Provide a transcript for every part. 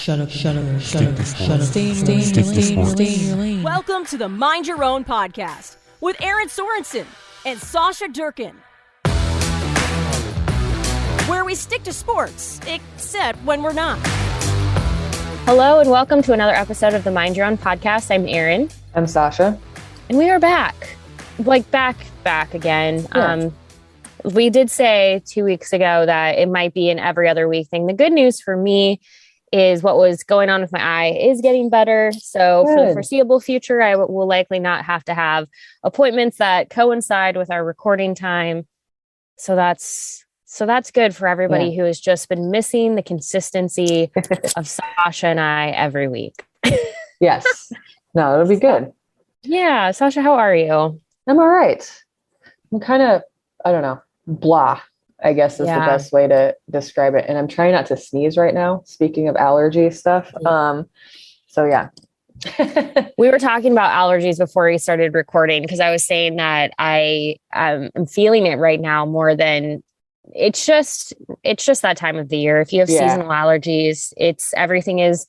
Stay in your lane. Welcome to the Mind Your Own podcast with Aaron Sorensen and Sasha Durkin, where we stick to sports, except when we're not. Hello and welcome to another episode of the Mind Your Own podcast. I'm Aaron. I'm Sasha. And we are back. Back again. Yeah. We did say 2 weeks ago that it might be an every other week thing. The good news for me is what was going on with my eye is getting better. So for the foreseeable future, I will likely not have to have appointments that coincide with our recording time. So that's good for everybody who has just been missing the consistency of Sasha and I every week. Yes. No, it'll be good. Yeah. Sasha, how are you? I'm all right. I'm kind of, I don't know, blah, I guess is the best way to describe it. And I'm trying not to sneeze right now. Speaking of allergy stuff. So yeah. We were talking about allergies before we started recording, because I was saying that I am feeling it right now more than it's just that time of the year. If you have seasonal allergies, everything is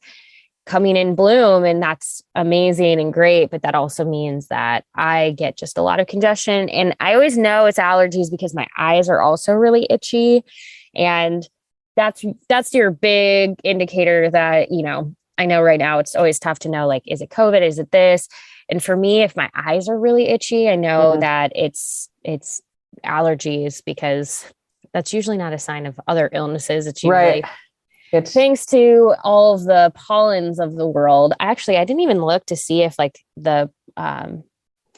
coming in bloom, and that's amazing and great. But that also means that I get just a lot of congestion, and I always know it's allergies because my eyes are also really itchy. And that's your big indicator that, I know right now it's always tough to know, like, is it COVID? Is it this? And for me, if my eyes are really itchy, I know that it's allergies, because that's usually not a sign of other illnesses. It's usually thanks to all of the pollens of the world. Actually, I didn't even look to see if like the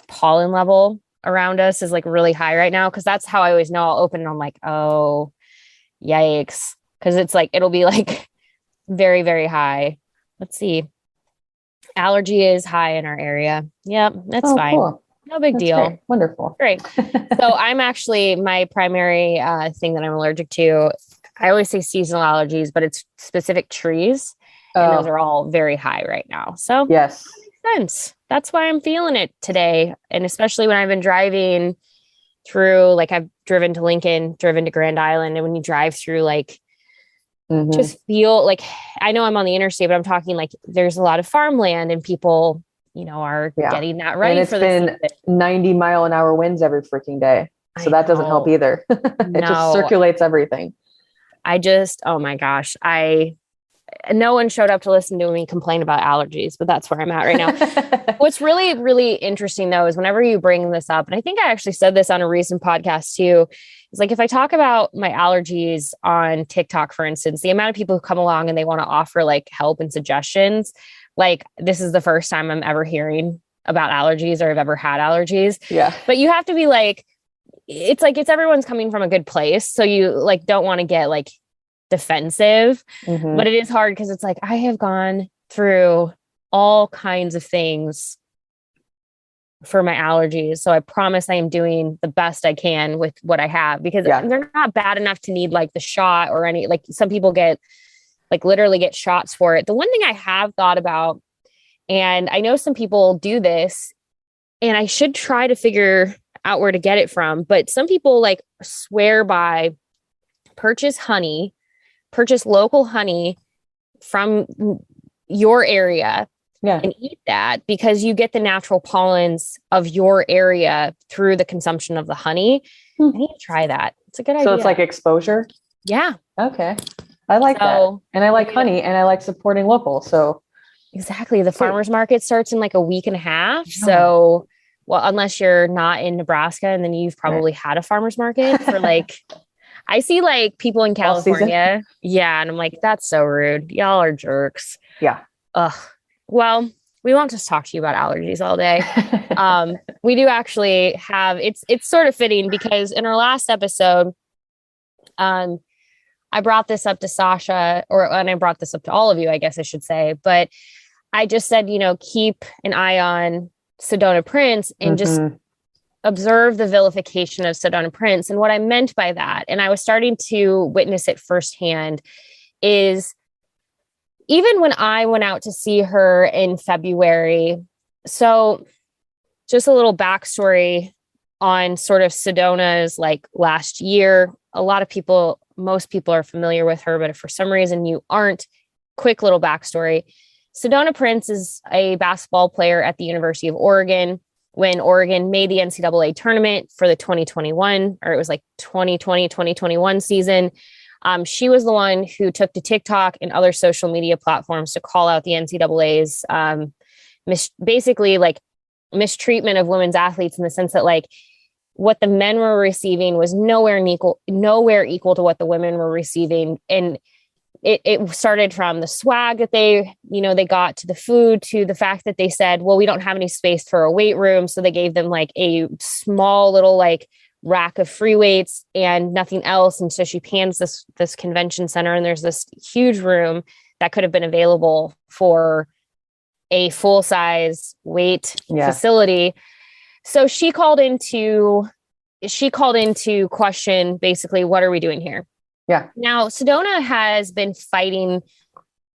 pollen level around us is like really high right now, because that's how I always know. I'll open and I'm like, oh, yikes. Because it's like, it'll be like very, very high. Let's see. Allergy is high in our area. Yep, that's fine. Cool. No big deal. Great. Wonderful. Great. So I'm actually, my primary thing that I'm allergic to, I always say seasonal allergies, but it's specific trees. And those are all very high right now. So yes, that makes sense. That's why I'm feeling it today. And especially when I've been driving through, like I've driven to Lincoln, driven to Grand Island. And when you drive through, like, just feel like, I know I'm on the interstate, but I'm talking like there's a lot of farmland and people, are getting that ready. And it's been 90-mile-an-hour winds every freaking day. So that doesn't help either. It just circulates everything. Oh my gosh. No one showed up to listen to me complain about allergies, but that's where I'm at right now. What's really, really interesting though, is whenever you bring this up, and I think I actually said this on a recent podcast too, is like, if I talk about my allergies on TikTok, for instance, the amount of people who come along and they want to offer like help and suggestions, like this is the first time I'm ever hearing about allergies or I've ever had allergies. Yeah. But you have to be like, it's everyone's coming from a good place. So you like, don't want to get like defensive, but it is hard because it's like, I have gone through all kinds of things for my allergies. So I promise I am doing the best I can with what I have, because they're not bad enough to need like the shot or any, like some people get like literally get shots for it. The one thing I have thought about, and I know some people do this, and I should try to figure out where to get it from, but some people like swear by purchase local honey from your area and eat that, because you get the natural pollens of your area through the consumption of the honey. I need to try that. It's a good idea. So it's like exposure? Yeah. Okay. I like that. And I like honey, and I like supporting local. So exactly. The farmer's market starts in like a week and a half. So, well, unless you're not in Nebraska, and then you've probably had a farmer's market for like, I see like people in California. Yeah. And I'm like, that's so rude. Y'all are jerks. Yeah. Ugh. Well, we won't just talk to you about allergies all day. We do actually have, it's sort of fitting, because in our last episode, I brought this up to Sasha, and I brought this up to all of you, I guess I should say, but I just said, keep an eye on Sedona Prince and just observe the vilification of Sedona Prince. And what I meant by that, and I was starting to witness it firsthand, is even when I went out to see her in February. So just a little backstory on sort of Sedona's like last year. Most people are familiar with her, but if for some reason you aren't, quick little backstory. Sedona Prince is a basketball player at the University of Oregon. When Oregon made the NCAA tournament for the 2021, or it was like 2020, 2021 season, she was the one who took to TikTok and other social media platforms to call out the NCAA's basically like mistreatment of women's athletes, in the sense that like what the men were receiving was nowhere equal to what the women were receiving. And it started from the swag that they got, to the food, to the fact that they said, well, we don't have any space for a weight room. So they gave them like a small little like rack of free weights and nothing else. And so she pans this convention center, and there's this huge room that could have been available for a full size weight facility. So she called into question, basically, what are we doing here? Yeah. Now, Sedona has been fighting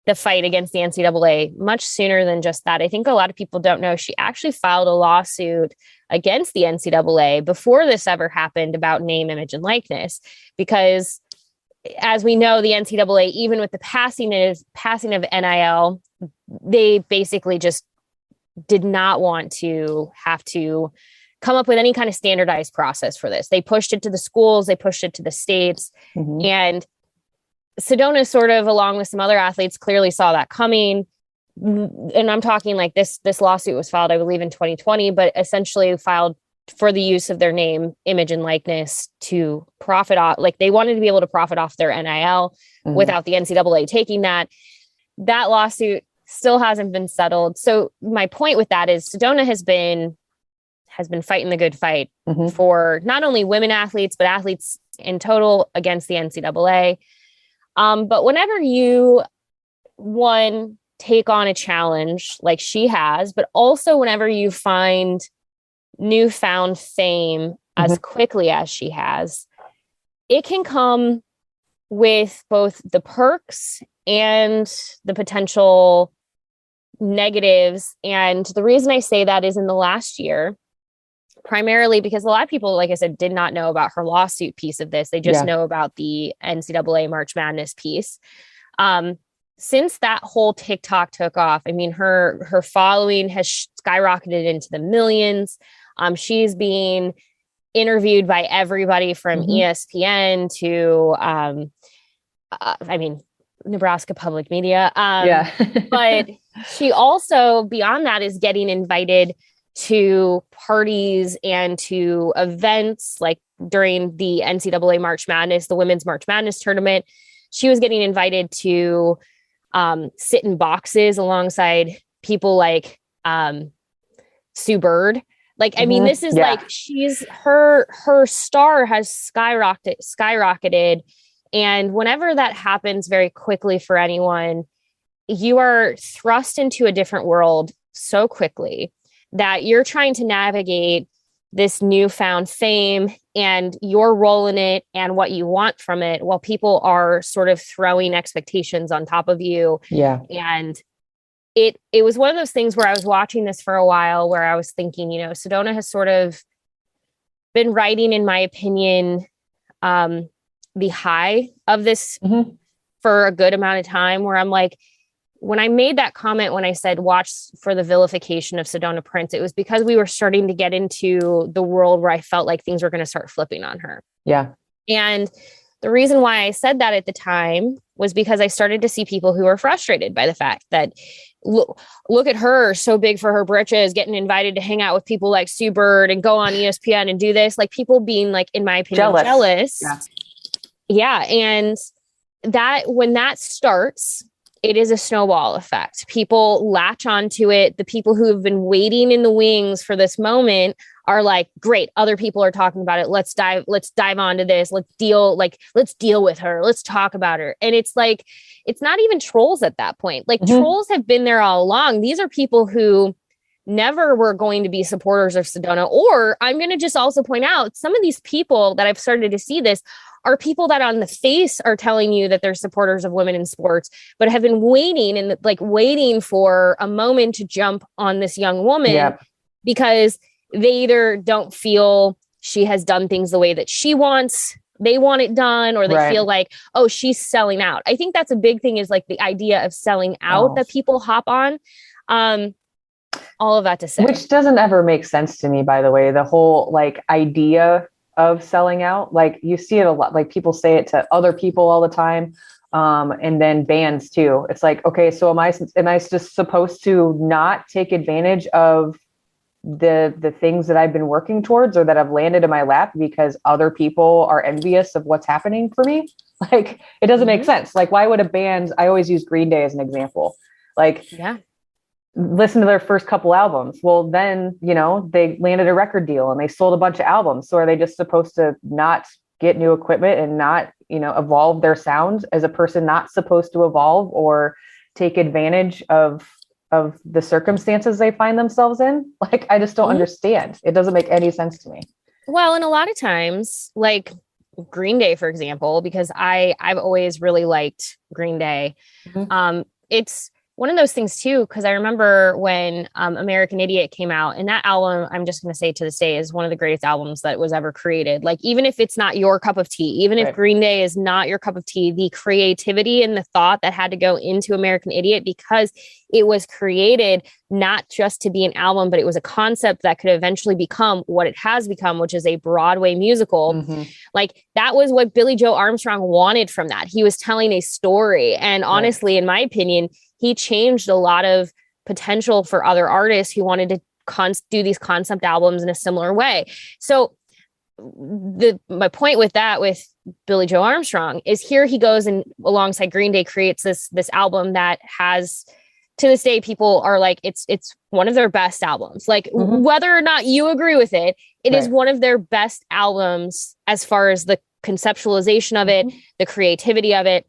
the fight against the NCAA much sooner than just that. I think a lot of people don't know she actually filed a lawsuit against the NCAA before this ever happened about name, image, and likeness, because as we know, the NCAA, even with the passing of NIL, they basically just did not want to have to come up with any kind of standardized process for this. They pushed it to the schools, they pushed it to the states, and Sedona sort of, along with some other athletes, clearly saw that coming. And I'm talking like this lawsuit was filed, I believe, in 2020, but essentially filed for the use of their name, image, and likeness to profit off. Like they wanted to be able to profit off their NIL without the NCAA taking that. That lawsuit still hasn't been settled. So my point with that is Sedona has been fighting the good fight for not only women athletes, but athletes in total against the NCAA. But whenever you, one, take on a challenge like she has, but also whenever you find newfound fame as quickly as she has, it can come with both the perks and the potential negatives. And the reason I say that is in the last year, primarily because a lot of people, like I said, did not know about her lawsuit piece of this. They just know about the NCAA March Madness piece. Since that whole TikTok took off, I mean, her following has skyrocketed into the millions. She's being interviewed by everybody from ESPN to, I mean, Nebraska Public Media. But she also, beyond that, is getting invited to parties and to events like during the NCAA March Madness, the Women's March Madness tournament. She was getting invited to sit in boxes alongside people like Sue Bird. Like, I mean, this is like, she's her star has skyrocketed. And whenever that happens very quickly for anyone, you are thrust into a different world so quickly that you're trying to navigate this newfound fame and your role in it and what you want from it, while people are sort of throwing expectations on top of you. Yeah. And it was one of those things where I was watching this for a while where I was thinking, Sedona has sort of been riding, in my opinion, the high of this for a good amount of time, where I'm like, when I made that comment, when I said watch for the vilification of Sedona Prince, it was because we were starting to get into the world where I felt like things were going to start flipping on her. Yeah. And the reason why I said that at the time was because I started to see people who were frustrated by the fact that, look at her, so big for her britches, getting invited to hang out with people like Sue Bird and go on ESPN and do this, like people being like, in my opinion, jealous. Yeah. And that, when that starts, it is a snowball effect. People latch onto it. The people who have been waiting in the wings for this moment are like, great, other people are talking about it. Let's dive onto this. Let's deal with her. Let's talk about her. And it's like, it's not even trolls at that point. Like trolls have been there all along. These are people who never were going to be supporters of Sedona. Or I'm going to just also point out, some of these people that I've started to see this are people that on the face are telling you that they're supporters of women in sports, but have been waiting for a moment to jump on this young woman because they either don't feel she has done things the way that she wants, they want it done, or they Right. feel like, oh, she's selling out. I think that's a big thing, is like the idea of selling out that people hop on. All of that to say, which doesn't ever make sense to me, by the way, the whole like idea of selling out. Like you see it a lot, like people say it to other people all the time. And then bands too. It's like, okay, so am I just supposed to not take advantage of the things that I've been working towards or that have landed in my lap because other people are envious of what's happening for me? Like, it doesn't make sense. Like, why would a band, I always use Green Day as an example, like, listen to their first couple albums. Well, then, you know, they landed a record deal and they sold a bunch of albums. So are they just supposed to not get new equipment and not, you know, evolve their sound as a person not supposed to evolve or take advantage of the circumstances they find themselves in? Like, I just don't understand. It doesn't make any sense to me. Well, and a lot of times, like Green Day, for example, because I've always really liked Green Day. It's one of those things too, because I remember when American Idiot came out, and that album, I'm just going to say to this day, is one of the greatest albums that was ever created. Like, even if it's not your cup of tea, even if Green Day is not your cup of tea, the creativity and the thought that had to go into American Idiot, because it was created not just to be an album, but it was a concept that could eventually become what it has become, which is a Broadway musical. Like, that was what Billy Joe Armstrong wanted from that. He was telling a story. And honestly, in my opinion, he changed a lot of potential for other artists who wanted to do these concept albums in a similar way. So my point with that, with Billy Joe Armstrong, is here he goes and alongside Green Day creates this album that has, to this day, people are like, it's one of their best albums. Like, whether or not you agree with it, it is one of their best albums as far as the conceptualization of it, the creativity of it.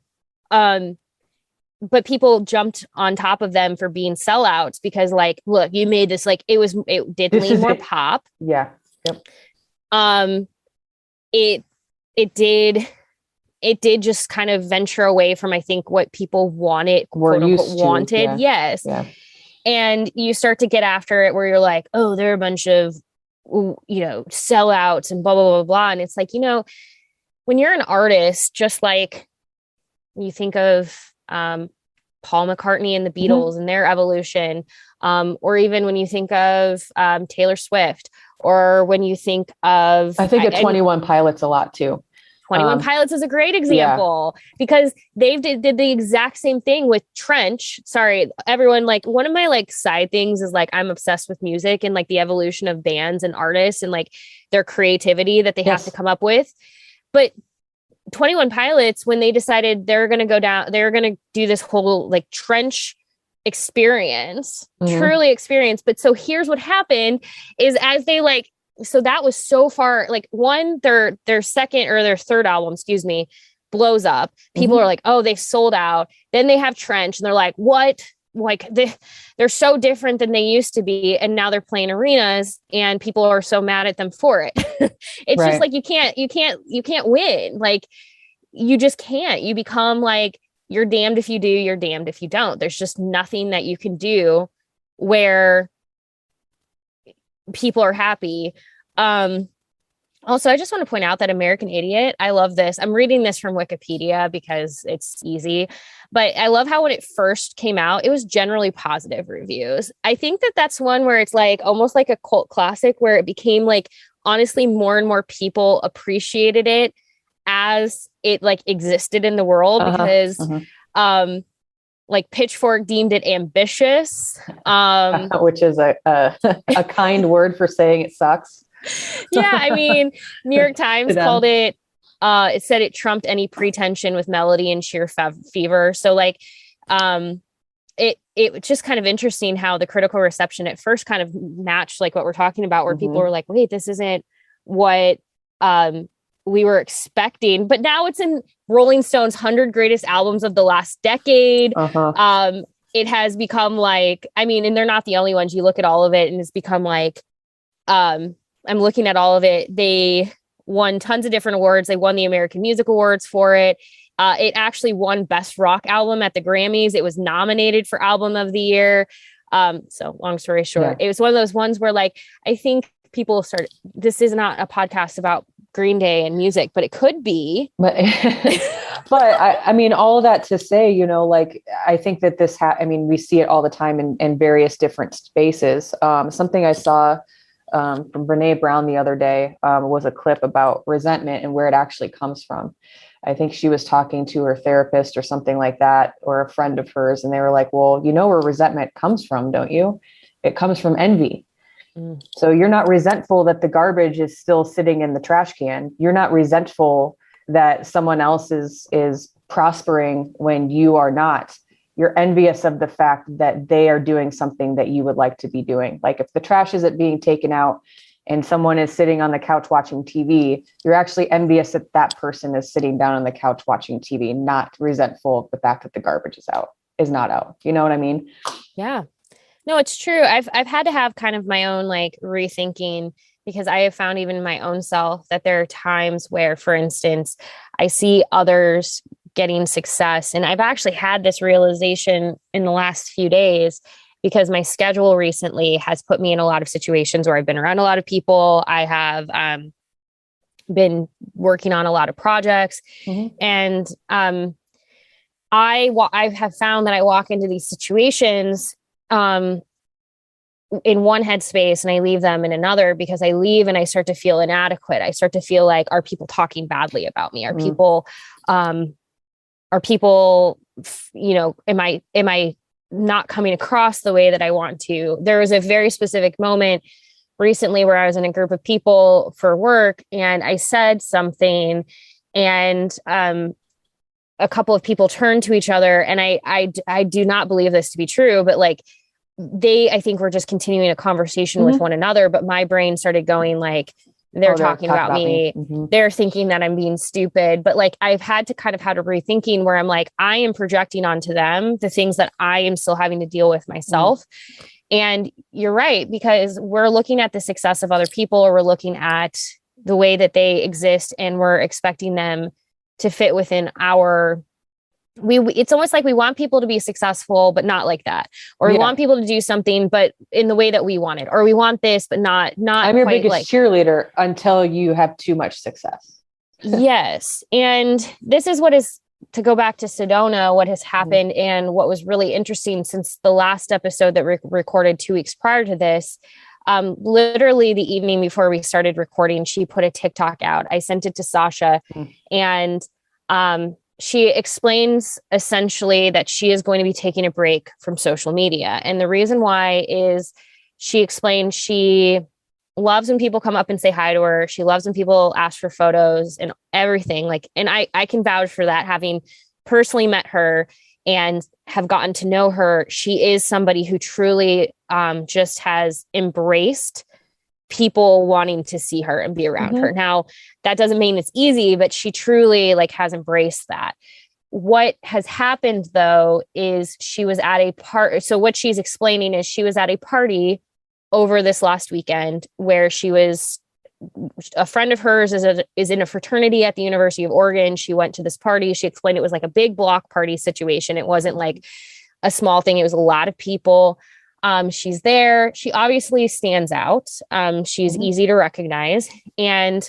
But people jumped on top of them for being sellouts because, like, look, you made this, like, it did lean more pop. Yeah. Yep. It did just kind of venture away from, I think, what people wanted, quote unquote, wanted. Yes. Yeah. And you start to get after it where you're like, oh, they're a bunch of, you know, sellouts and blah, blah, blah, blah. And it's like, you know, when you're an artist, just like you think of, Paul McCartney and the Beatles and their evolution, or even when you think of Taylor Swift, or when you think of, I think of 21 Pilots a lot too. 21 Pilots is a great example because they did the exact same thing with Trench. Sorry, everyone. Like, one of my like side things is like, I'm obsessed with music and like the evolution of bands and artists and like their creativity that they have to come up with. But 21 Pilots, when they decided they're going to do this whole like Trench experience, truly experience. But so here's what happened is, as they like, so that was so far, like, their second or their third album, blows up. People are like, oh, they sold out. Then they have Trench and they're like, what? Like, they're so different than they used to be. And now they're playing arenas and people are so mad at them for it. It's just like, you can't win. Like, you just can't. You become like, you're damned if you do, you're damned if you don't. There's just nothing that you can do where people are happy. Also, I just want to point out that American Idiot, I love this. I'm reading this from Wikipedia because it's easy, but I love how when it first came out, it was generally positive reviews. I think that that's one where it's like almost like a cult classic where it became like, honestly, more and more people appreciated it as it like existed in the world because like Pitchfork deemed it ambitious, which is a kind word for saying it sucks. Yeah, I mean, New York Times called it, it said it trumped any pretension with melody and sheer fever. So like, it was just kind of interesting how the critical reception at first kind of matched like what we're talking about, where people were like, wait, this isn't what we were expecting. But now it's in Rolling Stone's 100 greatest albums of the last decade. It has become like, I mean, and they're not the only ones. You look at all of it and it's become like, I'm looking at all of it. They won tons of different awards. They won the American Music Awards for it. It actually won Best Rock Album at the Grammys. It was nominated for Album of the Year. So long story short, it was one of those ones where like, I think people this is not a podcast about Green Day and music, but it could be. But, but I mean, all of that to say, you know, like, I think that I mean, we see it all the time in various different spaces. Something I saw from Brene Brown the other day was a clip about resentment and where it actually comes from. I think she was talking to her therapist or something like that, or a friend of hers. And they were like, well, you know where resentment comes from, don't you? It comes from envy. So you're not resentful that the garbage is still sitting in the trash can. You're not resentful that someone else is prospering when you are not. You're envious of the fact that they are doing something that you would like to be doing. Like if the trash isn't being taken out and someone is sitting on the couch watching TV, you're actually envious that that person is sitting down on the couch watching TV, not resentful of the fact that the garbage is not out. You know what I mean? Yeah. No, it's true. I've had to have kind of my own like rethinking, because I have found even in my own self that there are times where, for instance, I see others getting success. And I've actually had this realization in the last few days, because my schedule recently has put me in a lot of situations where I've been around a lot of people. I have been working on a lot of projects. And I have found that I walk into these situations in one headspace and I leave them in another, because I leave and I start to feel inadequate. I start to feel like, are people talking badly about me? Are people, you know, am I not coming across the way that I want to? There was a very specific moment recently where I was in a group of people for work and I said something, and a couple of people turned to each other, and I do not believe this to be true, but like I think we're just continuing a conversation with one another, but my brain started going like, they're talking about me. They're thinking that I'm being stupid. But like, I've had a rethinking where I'm like, I am projecting onto them the things that I am still having to deal with myself. And you're right, because we're looking at the success of other people, or we're looking at the way that they exist, and we're expecting them to fit within our, it's almost like we want people to be successful, but not like that. Or we want people to do something, but in the way that we want it. Or we want this, but not I'm your biggest cheerleader until you have too much success. Yes. And this is what is, to go back to Sedona, what has happened and what was really interesting since the last episode that recorded 2 weeks prior to this. Literally the evening before we started recording, she put a TikTok out. I sent it to Sasha, and she explains essentially that she is going to be taking a break from social media. And the reason why is, she explained she loves when people come up and say hi to her. She loves when people ask for photos and everything. Like, and I can vouch for that, having personally met her and have gotten to know her. She is somebody who truly just has embraced people wanting to see her and be around her. Now, that doesn't mean it's easy, but she truly like has embraced that. What has happened though, is she was at a party. So what she's explaining is she was at a party over this last weekend where a friend of hers is in a fraternity at the University of Oregon. She went to this party. She explained it was like a big block party situation. It wasn't like a small thing. It was a lot of people. She's there. She obviously stands out. She's easy to recognize. And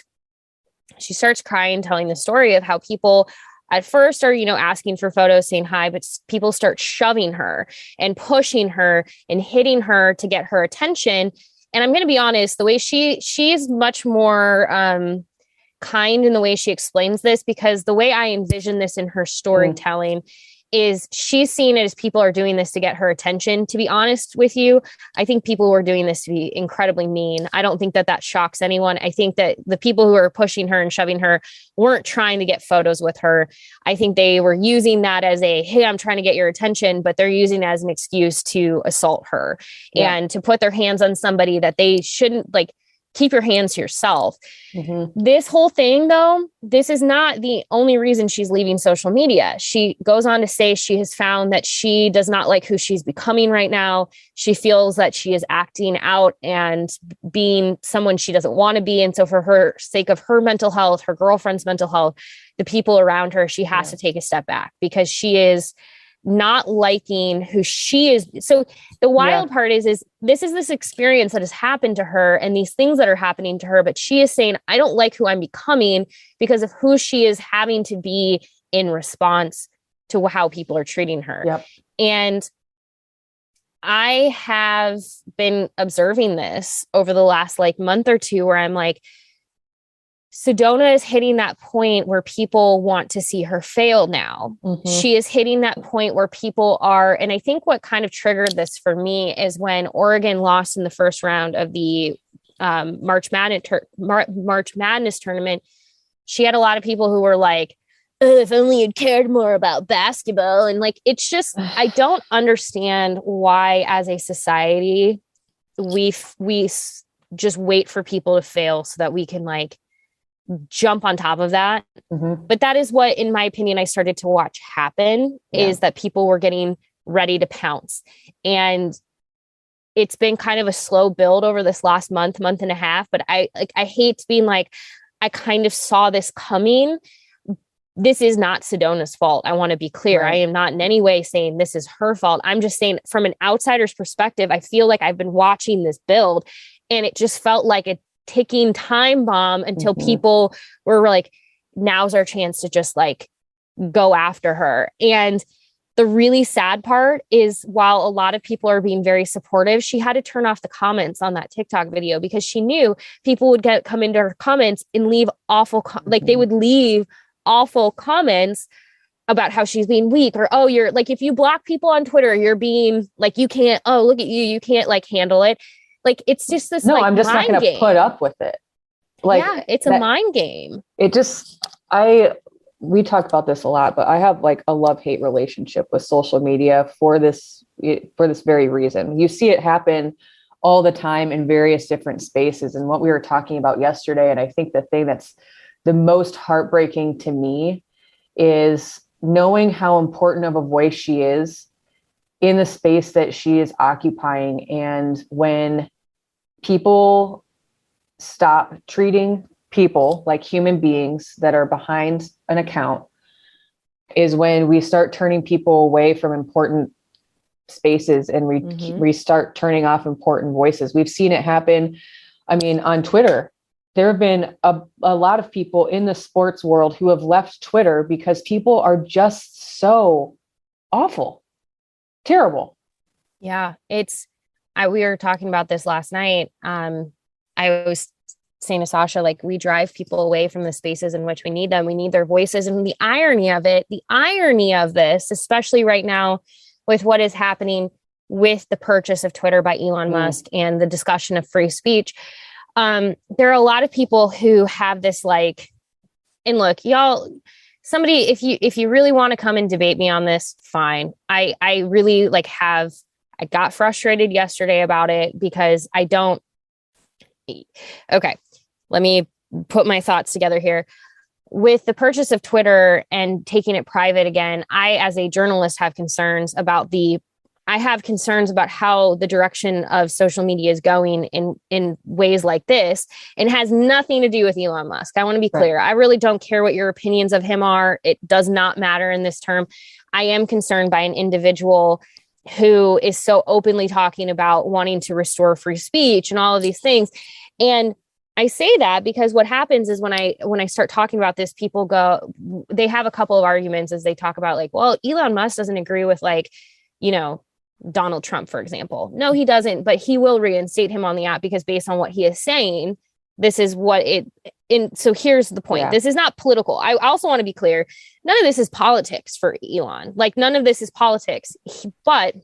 she starts crying, telling the story of how people at first are, asking for photos, saying hi, but people start shoving her and pushing her and hitting her to get her attention. And I'm going to be honest, the way she's much more kind in the way she explains this, because the way I envision this in her storytelling is she's seeing it as people are doing this to get her attention. To be honest with you, I think people were doing this to be incredibly mean. I don't think that shocks anyone. I think that the people who are pushing her and shoving her weren't trying to get photos with her. I think they were using that as hey, I'm trying to get your attention, but they're using it as an excuse to assault her and to put their hands on somebody that they shouldn't. Like, keep your hands to yourself. This whole thing, though, this is not the only reason she's leaving social media. She goes on to say she has found that she does not like who she's becoming right now. She feels that she is acting out and being someone she doesn't want to be. And so for her sake of her mental health, her girlfriend's mental health, the people around her, she has to take a step back, because she is not liking who she is. So the wild part is this experience that has happened to her and these things that are happening to her, but she is saying, I don't like who I'm becoming because of who she is having to be in response to how people are treating her. Yep. And I have been observing this over the last like month or two where I'm like, Sedona is hitting that point where people want to see her fail now. Mm-hmm. She is hitting that point where people are, and I think what kind of triggered this for me is when Oregon lost in the first round of the March Madness tournament. She had a lot of people who were like, oh, if only you'd cared more about basketball. And like, it's just, I don't understand why as a society, we just wait for people to fail so that we can like jump on top of that. Mm-hmm. But that is what, in my opinion, I started to watch happen is that people were getting ready to pounce. And it's been kind of a slow build over this last month and a half. But I hate being like, I kind of saw this coming. This is not Sedona's fault. I want to be clear. Right. I am not in any way saying this is her fault. I'm just saying from an outsider's perspective, I feel like I've been watching this build and it just felt like a ticking time bomb until people were like, now's our chance to just like go after her. And the really sad part is while a lot of people are being very supportive, she had to turn off the comments on that TikTok video because she knew people would come into her comments and leave awful, like they would leave awful comments about how she's being weak or, oh, you're like, if you block people on Twitter, you're being like, you can't, oh, look at you can't like handle it. Like, it's just this, no, like, I'm just not going to put up with it. Like, yeah, it's a mind game. It just, we talk about this a lot, but I have like a love-hate relationship with social media for this very reason. You see it happen all the time in various different spaces. And what we were talking about yesterday, and I think the thing that's the most heartbreaking to me is knowing how important of a voice she is in the space that she is occupying. And when people stop treating people like human beings that are behind an account is when we start turning people away from important spaces and we start turning off important voices. We've seen it happen. I mean, on Twitter, there have been a lot of people in the sports world who have left Twitter because people are just so awful, terrible. Yeah, we were talking about this last night. I was saying to Sasha, like, we drive people away from the spaces in which we need them. We need their voices. And the irony of this, especially right now with what is happening with the purchase of Twitter by Elon Musk and the discussion of free speech, there are a lot of people who have this like, and look, y'all, somebody, if you really want to come and debate me on this, fine. I really like I got frustrated yesterday about it because okay, let me put my thoughts together here. With the purchase of Twitter and taking it private again, I, as a journalist, have concerns about how the direction of social media is going in ways like this, and has nothing to do with Elon Musk. I want to be clear. Right. I really don't care what your opinions of him are. It does not matter in this term. I am concerned by an individual who is so openly talking about wanting to restore free speech and all of these things. And I say that because what happens is when I start talking about this, people they have a couple of arguments as they talk about like, well, Elon Musk doesn't agree with like, Donald Trump, for example. No, he doesn't, but he will reinstate him on the app because based on what he is saying, this is what so here's the point. Yeah. This is not political. I also want to be clear. None of this is politics for Elon. Like none of this is politics, but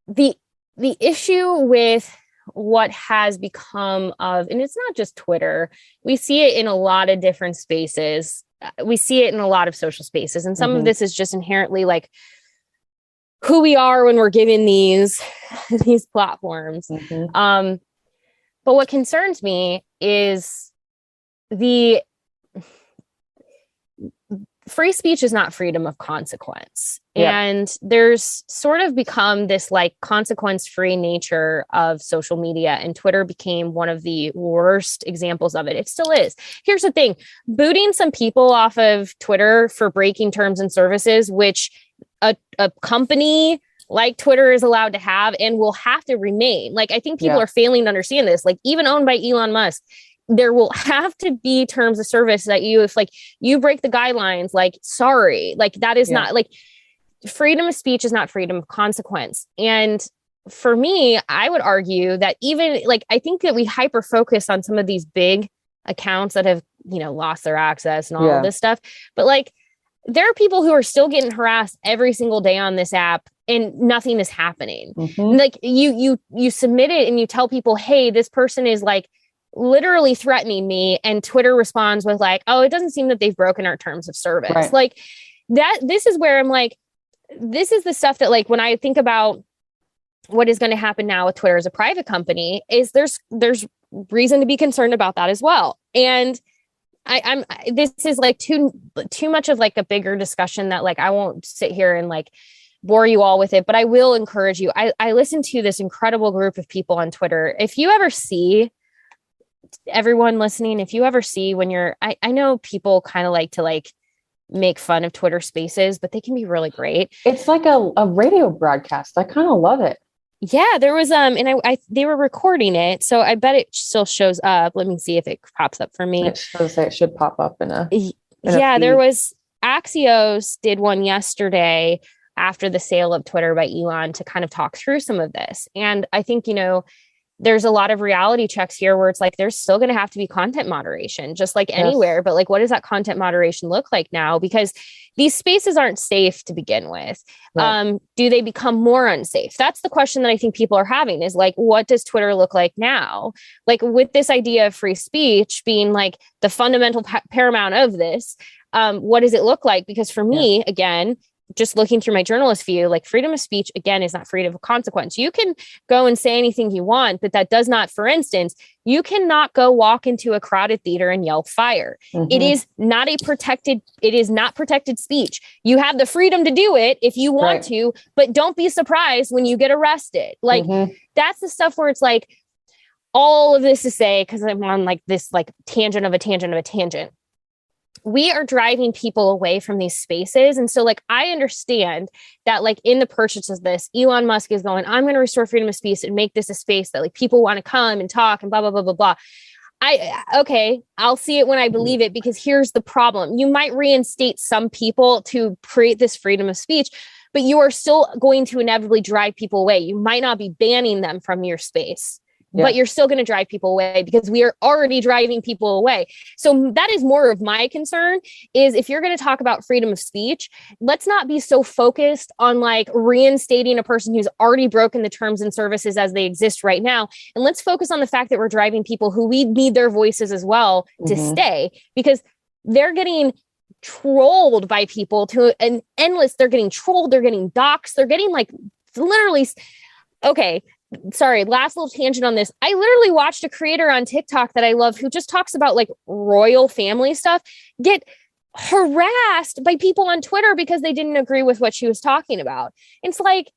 the issue with what has become of, and it's not just Twitter, we see it in a lot of different spaces. We see it in a lot of social spaces. And some of this is just inherently like who we are when we're given these platforms. But what concerns me is the free speech is not freedom of consequence. Yeah. And there's sort of become this like consequence-free nature of social media, and Twitter became one of the worst examples of it. It still is. Here's the thing, booting some people off of Twitter for breaking terms and services, which a company like Twitter is allowed to have and will have to remain. Like, I think people are failing to understand this. Like, even owned by Elon Musk, there will have to be terms of service that if like you break the guidelines, like, sorry, like that is not like freedom of speech is not freedom of consequence. And for me, I would argue that even like, I think that we hyper focus on some of these big accounts that have, lost their access and all of this stuff. But like, there are people who are still getting harassed every single day on this app and nothing is happening. Like you submit it and you tell people, hey, this person is like literally threatening me. And Twitter responds with like, oh, it doesn't seem that they've broken our terms of service. Right. Like this is where I'm like, this is the stuff that like, when I think about what is going to happen now with Twitter as a private company, is there's reason to be concerned about that as well. And this is like too much of like a bigger discussion that like, I won't sit here and like bore you all with it, but I will encourage you. I listen to this incredible group of people on Twitter. If you ever see, everyone listening, if you ever see when I know people kind of like to like make fun of Twitter Spaces, but they can be really great. It's like a radio broadcast. I kind of love it. Yeah, there was and they were recording it, so I bet it still shows up. Let me see if it pops up for me. It should pop up in a there was Axios did one yesterday after the sale of Twitter by Elon to kind of talk through some of this. And I think, there's a lot of reality checks here where it's like, there's still going to have to be content moderation, just like anywhere. But like, what does that content moderation look like now? Because these spaces aren't safe to begin with. Right. Do they become more unsafe? That's the question that I think people are having, is like, what does Twitter look like now? Like, with this idea of free speech being like the fundamental paramount of this, what does it look like? Because for me, again, just looking through my journalist view, like, freedom of speech, again, is not freedom of consequence. You can go and say anything you want, but that does not, for instance, you cannot go walk into a crowded theater and yell fire. It is not protected speech. You have the freedom to do it if you want to, but don't be surprised when you get arrested. Like, that's the stuff where it's like, all of this to say, because I'm on like this like tangent of a tangent of a tangent. We are driving people away from these spaces. And so like, I understand that like in the purchase of this, Elon Musk is going, I'm going to restore freedom of speech and make this a space that like people want to come and talk and blah, blah, blah, blah, blah. Okay, I'll see it when I believe it, because here's the problem. You might reinstate some people to create this freedom of speech, but you are still going to inevitably drive people away. You might not be banning them from your space. But you're still going to drive people away, because we are already driving people away. So that is more of my concern, is if you're going to talk about freedom of speech, let's not be so focused on like reinstating a person who's already broken the terms and services as they exist right now. And let's focus on the fact that we're driving people who we need their voices as well to stay, because they're getting trolled by people to an endless, they're getting trolled, they're getting doxxed, they're getting like literally, okay. Sorry, last little tangent on this. I literally watched a creator on TikTok that I love who just talks about like royal family stuff get harassed by people on Twitter because they didn't agree with what she was talking about. It's like,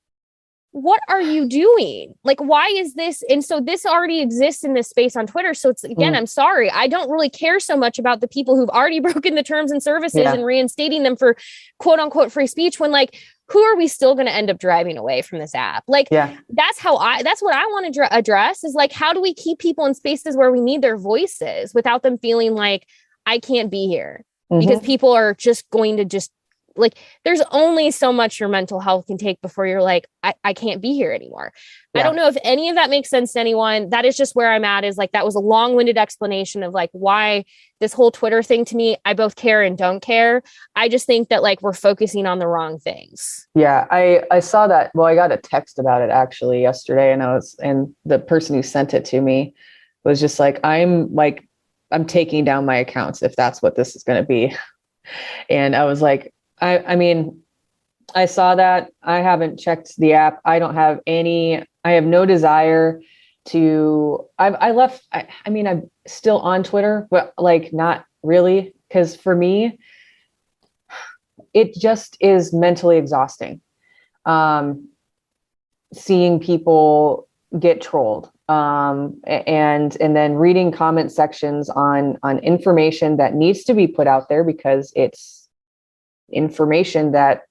what are you doing? Like, why is this? And so this already exists in this space on Twitter. So it's, again, I'm sorry, I don't really care so much about the people who've already broken the terms and services and reinstating them for quote unquote free speech, when like, who are we still going to end up driving away from this app? Like, that's what I want to address, is like, how do we keep people in spaces where we need their voices without them feeling like I can't be here? Because people are just going to just like, there's only so much your mental health can take before you're like, I can't be here anymore. I don't know if any of that makes sense to anyone. That is just where I'm at, is like, that was a long-winded explanation of like why this whole Twitter thing, to me, I both care and don't care. I just think that like we're focusing on the wrong things. Yeah, I saw that. Well, I got a text about it actually yesterday, and the person who sent it to me was just like, I'm taking down my accounts if that's what this is going to be. And I was like, I mean, I saw that. I haven't checked the app. I have no desire to, I'm still on Twitter, but like, not really. Cause for me, it just is mentally exhausting. Seeing people get trolled, and then reading comment sections on information that needs to be put out there because it's information that,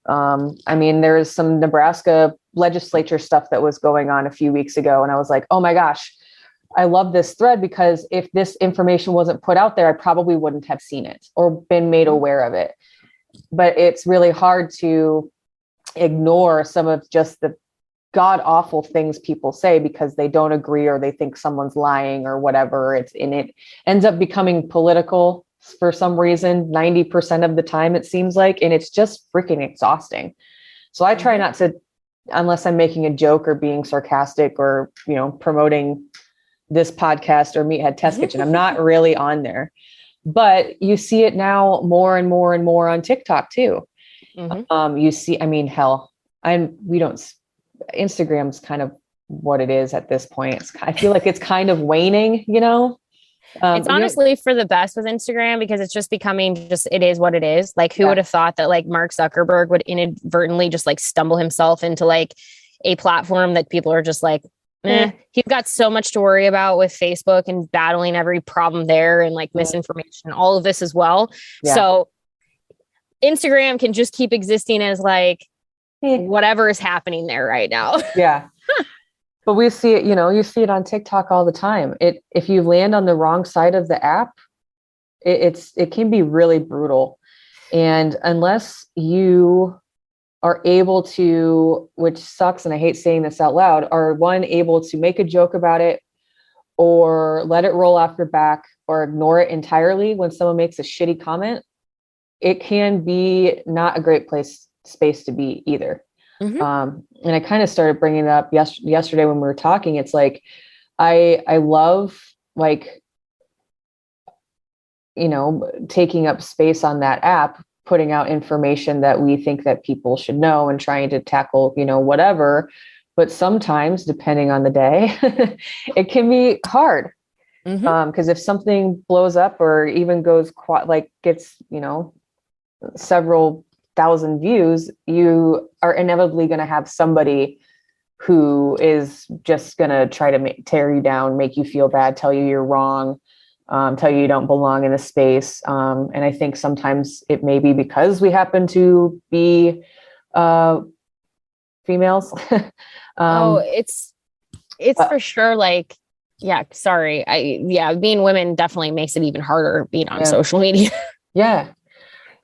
I mean, there's some Nebraska legislature stuff that was going on a few weeks ago, and I was like, oh my gosh, I love this thread, because if this information wasn't put out there, I probably wouldn't have seen it or been made aware of it. But it's really hard to ignore some of just the god awful things people say because they don't agree or they think someone's lying or whatever. It ends up becoming political for some reason, 90% of the time, it seems like, and it's just freaking exhausting. So I try not to, unless I'm making a joke or being sarcastic or, promoting this podcast or Meathead Test Kitchen. I'm not really on there, but you see it now more and more and more on TikTok too. You see, I mean, hell, Instagram's kind of what it is at this point. I feel like it's kind of waning, it's honestly for the best with Instagram, because it's just becoming it is what it is. Like, who would have thought that like Mark Zuckerberg would inadvertently just like stumble himself into like a platform that people are just like, he's got so much to worry about with Facebook and battling every problem there and like misinformation, all of this as well. Yeah. So Instagram can just keep existing as like whatever is happening there right now. Yeah. But we see it, you see it on TikTok all the time. If you land on the wrong side of the app, it can be really brutal. And unless you are able to, which sucks, and I hate saying this out loud, are able to make a joke about it or let it roll off your back or ignore it entirely when someone makes a shitty comment, it can be not a great space to be either. And I kind of started bringing it up yesterday when we were talking. It's like, I love like, taking up space on that app, putting out information that we think that people should know and trying to tackle, whatever. But sometimes, depending on the day, it can be hard. Because if something blows up or even gets, several thousand views, you are inevitably going to have somebody who is just going to try to tear you down, make you feel bad, tell you you're wrong, tell you you don't belong in a space. And I think sometimes it may be because we happen to be females. It's for sure. Like, yeah, sorry. Being women definitely makes it even harder being on social media. Yeah.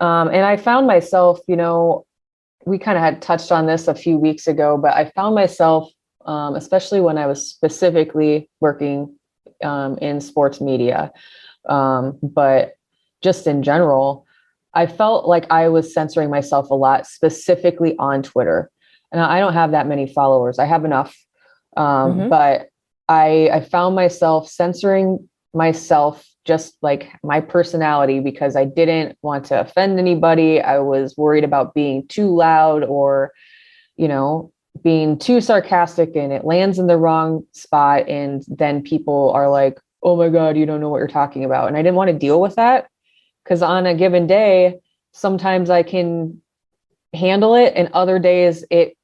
And I found myself, we kind of had touched on this a few weeks ago, but I found myself, especially when I was specifically working in sports media, but just in general, I felt like I was censoring myself a lot, specifically on Twitter. And I don't have that many followers. I have enough, but I found myself censoring myself, just like my personality, because I didn't want to offend anybody. I was worried about being too loud or, being too sarcastic, and it lands in the wrong spot. And then people are like, oh my God, you don't know what you're talking about. And I didn't want to deal with that, because on a given day, sometimes I can handle it, and other days it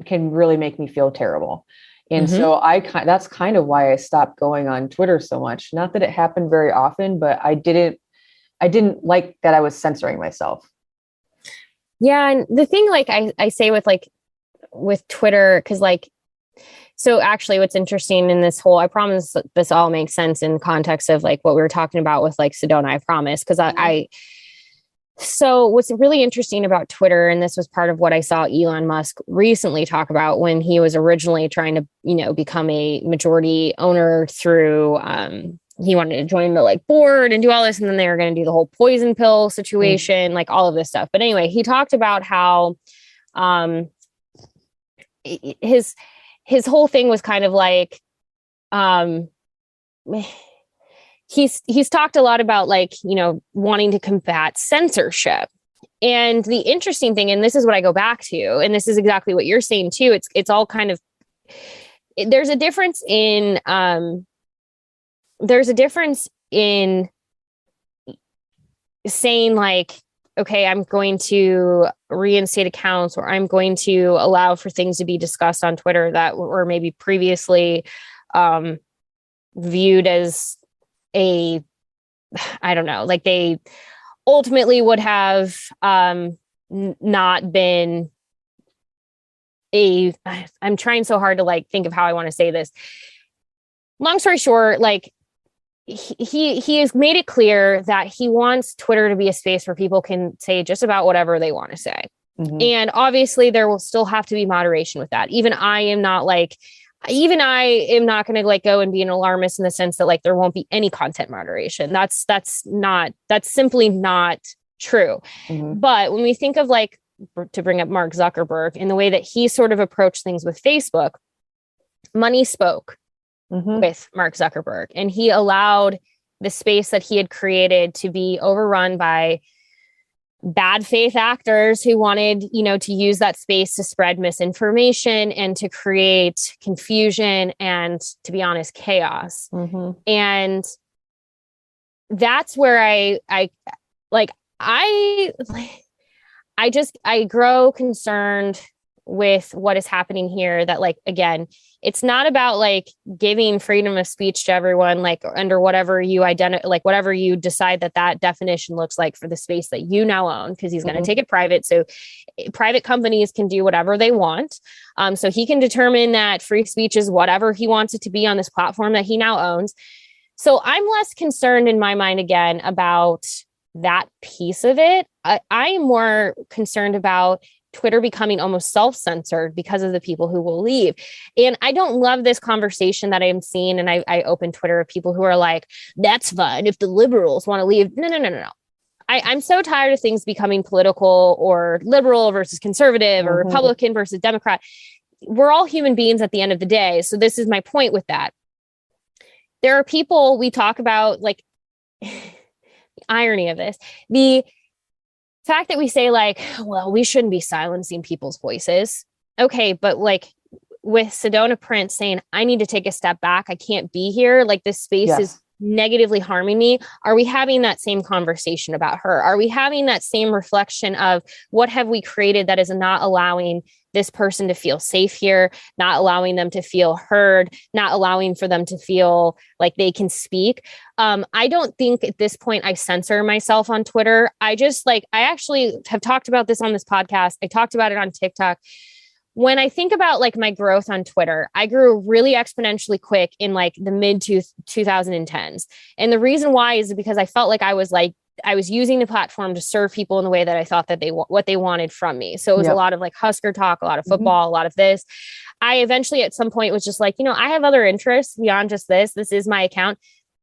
can really make me feel terrible. And so that's kind of why I stopped going on Twitter so much. Not that it happened very often, but I didn't like that I was censoring myself. Yeah. And the thing, like I say with Twitter, cause so actually what's interesting in this whole, I promise this all makes sense in context of like what we were talking about with like Sedona, I promise. Cause so what's really interesting about Twitter, and this was part of what I saw Elon Musk recently talk about when he was originally trying to, become a majority owner through, he wanted to join the like board and do all this. And then they were going to do the whole poison pill situation, like all of this stuff. But anyway, he talked about how, his whole thing was kind of like, he's talked a lot about like, wanting to combat censorship. And the interesting thing, and this is what I go back to, and this is exactly what you're saying too. It's all kind of, there's a difference in saying like, okay, I'm going to reinstate accounts, or I'm going to allow for things to be discussed on Twitter that were maybe previously viewed as I don't know, like they ultimately would have not been I'm trying so hard to like think of how I want to say this. Long story short, like he has made it clear that he wants Twitter to be a space where people can say just about whatever they want to say. Mm-hmm. And obviously there will still have to be moderation with that. Even I am not going to like go and be an alarmist in the sense that like there won't be any content moderation. That's simply not true. Mm-hmm. But when we think of like, to bring up Mark Zuckerberg and the way that he sort of approached things with Facebook, money spoke with Mark Zuckerberg, and he allowed the space that he had created to be overrun by bad faith actors who wanted, to use that space to spread misinformation and to create confusion and, to be honest, chaos. Mm-hmm. And that's where I grow concerned with what is happening here, that like, again, it's not about like giving freedom of speech to everyone, like under whatever you whatever you decide that definition looks like for the space that you now own, because he's going to take it private. So private companies can do whatever they want. So he can determine that free speech is whatever he wants it to be on this platform that he now owns. So I'm less concerned in my mind again about that piece of it. I am more concerned about Twitter becoming almost self-censored because of the people who will leave. And I don't love this conversation that I'm seeing. And I open Twitter of people who are like, that's fine if the liberals want to leave. No. I'm so tired of things becoming political, or liberal versus conservative, or Republican versus Democrat. We're all human beings at the end of the day. So this is my point with that. There are people we talk about, like, the irony of this, the fact that we say like, well, we shouldn't be silencing people's voices. Okay, but like with Sedona Prince saying, I need to take a step back, I can't be here, like this space is negatively harming me. Are we having that same conversation about her? Are we having that same reflection of what have we created that is not allowing this person to feel safe here, not allowing them to feel heard, not allowing for them to feel like they can speak? I don't think at this point I censor myself on Twitter. I actually have talked about this on this podcast. I talked about it on TikTok. When I think about like my growth on Twitter, I grew really exponentially quick in like the mid 2010s. And the reason why is because I felt like I was using the platform to serve people in the way that I thought that what they wanted from me. So it was a lot of like Husker talk, a lot of football, a lot of this. I eventually at some point was just like, I have other interests beyond just this. This is my account.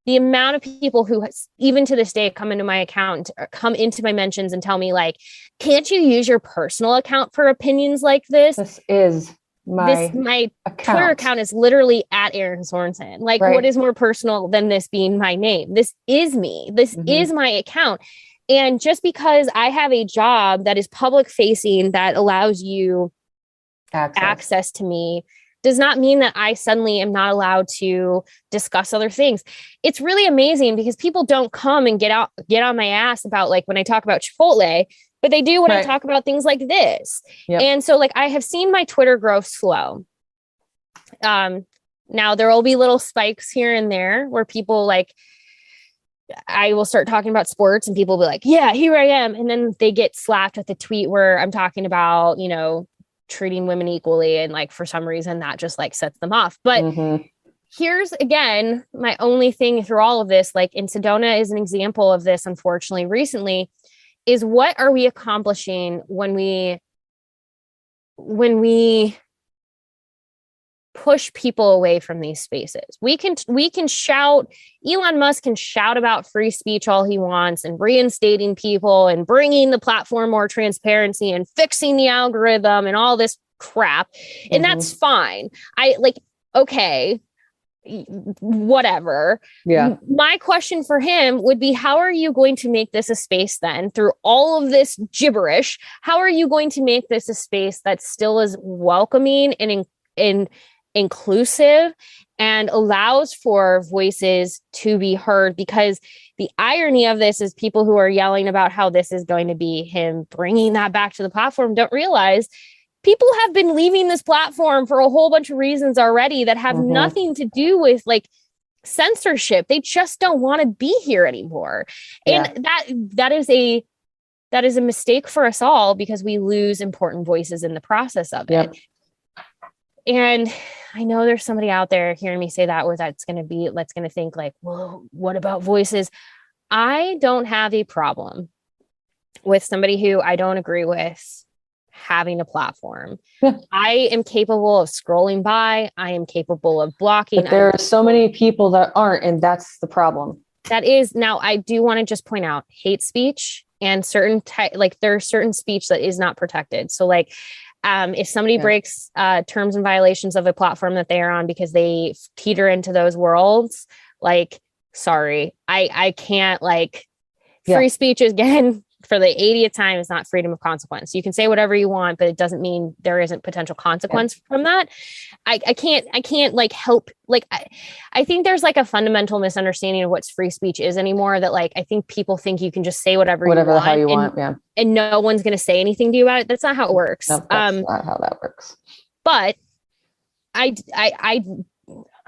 The amount of people who even to this day come into my account, or come into my mentions and tell me like, can't you use your personal account for opinions like this? This is my Twitter account is literally at Erin Sorensen. Like, what is more personal than this being my name? This is me. This is my account. And just because I have a job that is public facing, that allows you access to me, does not mean that I suddenly am not allowed to discuss other things. It's really amazing because people don't come and get on my ass about like when I talk about Chipotle, but they do when I talk about things like this. Yep. And so like I have seen my Twitter grow slow. Now there will be little spikes here and there where people like, I will start talking about sports and people will be like, yeah, here I am. And then they get slapped with a tweet where I'm talking about, treating women equally. And like, for some reason that just like sets them off. But here's again, my only thing through all of this, like in Sedona is an example of this, unfortunately, recently, is what are we accomplishing when we push people away from these spaces? We can shout, Elon Musk can shout about free speech all he wants and reinstating people and bringing the platform more transparency and fixing the algorithm and all this crap. And that's fine. Okay, whatever. Yeah. My question for him would be, how are you going to make this a space then through all of this gibberish? How are you going to make this a space that still is welcoming and inclusive and allows for voices to be heard? Because the irony of this is people who are yelling about how this is going to be him bringing that back to the platform don't realize people have been leaving this platform for a whole bunch of reasons already that have nothing to do with like censorship. They just don't want to be here anymore. And that is a mistake for us all because we lose important voices in the process of it. And I know there's somebody out there hearing me say that that's going to think like, well, what about voices? I don't have a problem with somebody who I don't agree with having a platform. I am capable of scrolling by. I am capable of blocking. But there are so many people that aren't, and that's the problem. That is, now I do want to just point out hate speech and certain there are certain speech that is not protected. So like, if somebody breaks terms and violations of a platform that they are on because they teeter into those worlds, like, sorry, I can't free speech again for the 80th time is not freedom of consequence. You can say whatever you want, but it doesn't mean there isn't potential consequence from that. I can't help. I think there's a fundamental misunderstanding of what free speech is anymore, that I think people think you can just say whatever you want, the hell you want. Yeah. And no one's going to say anything to you about it. That's not how it works. No, that's not how that works. But I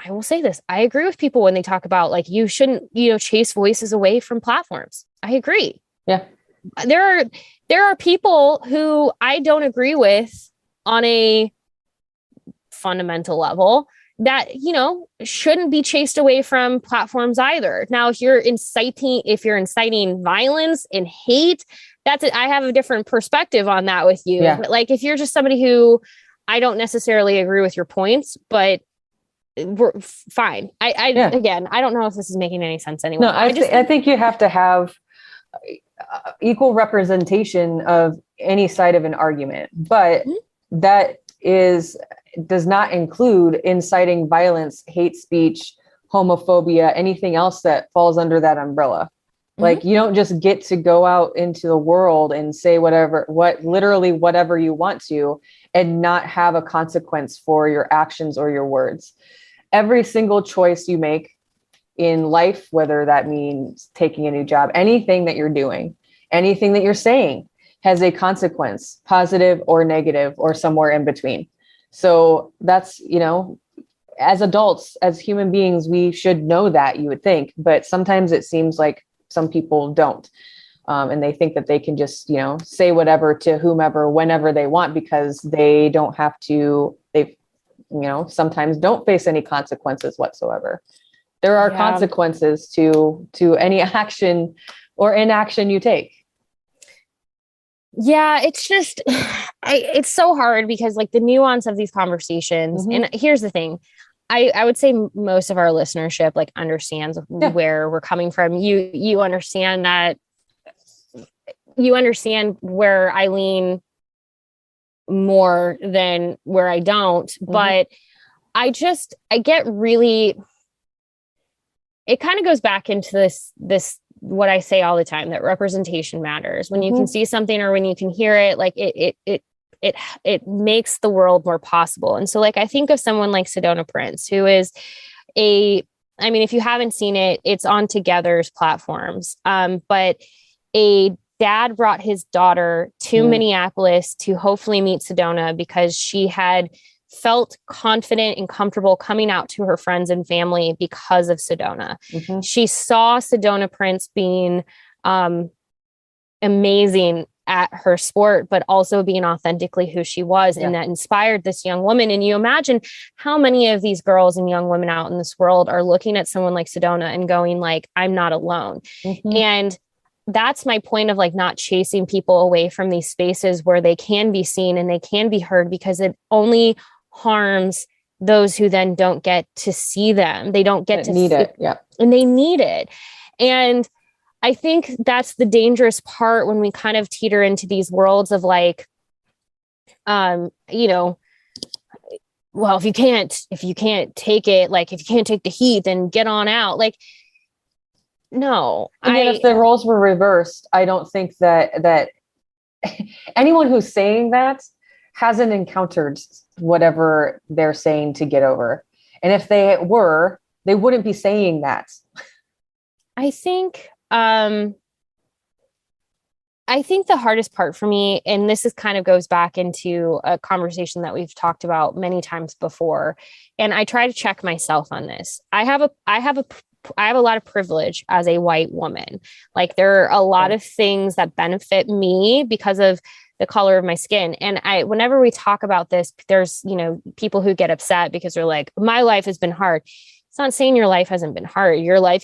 will say this. I agree with people when they talk about you shouldn't, chase voices away from platforms. I agree. Yeah. There are people who I don't agree with on a fundamental level that, shouldn't be chased away from platforms either. Now, if you're inciting violence and hate, that's it. I have a different perspective on that with you. Yeah. But if you're just somebody who I don't necessarily agree with your points, but we're fine. Again, I don't know if this is making any sense anyway. No, I think you have to have equal representation of any side of an argument, but that does not include inciting violence, hate speech, homophobia, anything else that falls under that umbrella. You don't just get to go out into the world and say literally whatever you want to and not have a consequence for your actions or your words. Every single choice you make in life, whether that means taking a new job, anything that you're doing, anything that you're saying has a consequence, positive or negative or somewhere in between. So that's, as adults, as human beings, we should know that, you would think, but sometimes it seems like some people don't. And they think that they can just, say whatever to whomever, whenever they want, because they don't have to, sometimes don't face any consequences whatsoever. There are consequences to any action or inaction you take. Yeah, it's just, it's so hard because the nuance of these conversations. And here's the thing. I would say most of our listenership understands where we're coming from. You understand that, you understand where I lean more than where I don't, but I get really, it kind of goes back into this, what I say all the time, that representation matters. When you can see something or when you can hear it, it makes the world more possible. And so I think of someone like Sedona Prince, who is if you haven't seen it, it's on Together's platforms. But a dad brought his daughter to Minneapolis to hopefully meet Sedona because she had felt confident and comfortable coming out to her friends and family because of Sedona. She saw Sedona Prince being amazing at her sport, but also being authentically who she was. And that inspired this young woman. And you imagine how many of these girls and young women out in this world are looking at someone like Sedona and going I'm not alone. And that's my point of not chasing people away from these spaces where they can be seen and they can be heard, because it only harms those who then don't get to see them. They don't get to need it. Yeah. And they need it. And I think that's the dangerous part when we kind of teeter into these worlds of well, if you can't take it, if you can't take the heat, then get on out. No. And then if the roles were reversed, I don't think that anyone who's saying that hasn't encountered whatever they're saying to get over. And if they were, they wouldn't be saying that. I think I think the hardest part for me, and this is kind of goes back into a conversation that we've talked about many times before, and I try to check myself on this. I have a lot of privilege as a white woman. Like there are a lot of things that benefit me because of the color of my skin. And whenever we talk about this, there's, people who get upset because they're like, my life has been hard. It's not saying your life hasn't been hard. Your life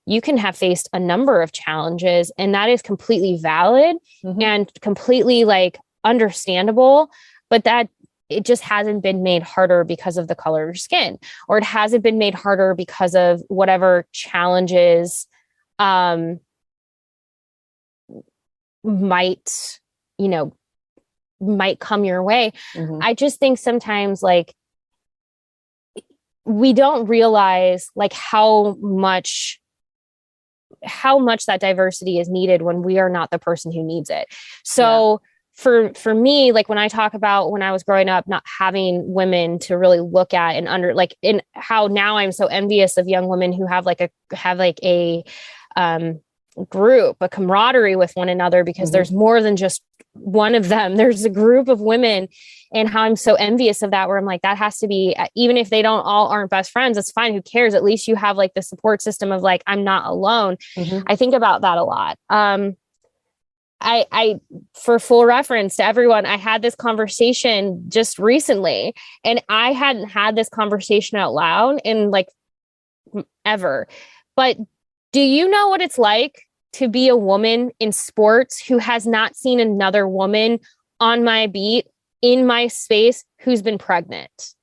you can have faced a number of challenges, and that is completely valid and completely like understandable, but that it just hasn't been made harder because of the color of your skin, or it hasn't been made harder because of whatever challenges might come your way. I just think sometimes like we don't realize like how much that diversity is needed when we are not the person who needs it. So for me, like when I talk about when I was growing up, not having women to really look at and in how now I'm so envious of young women who have a group, a camaraderie with one another, because there's more than just one of them. There's a group of women, and how I'm so envious of that, where I'm like, that has to be, even if they aren't best friends, that's fine. Who cares? At least you have like the support system of like, I'm not alone. I think about that a lot. I, for full reference to everyone, I had this conversation just recently, and I hadn't had this conversation out loud in like ever. But do you know what it's like to be a woman in sports who has not seen another woman on my beat in my space who's been pregnant?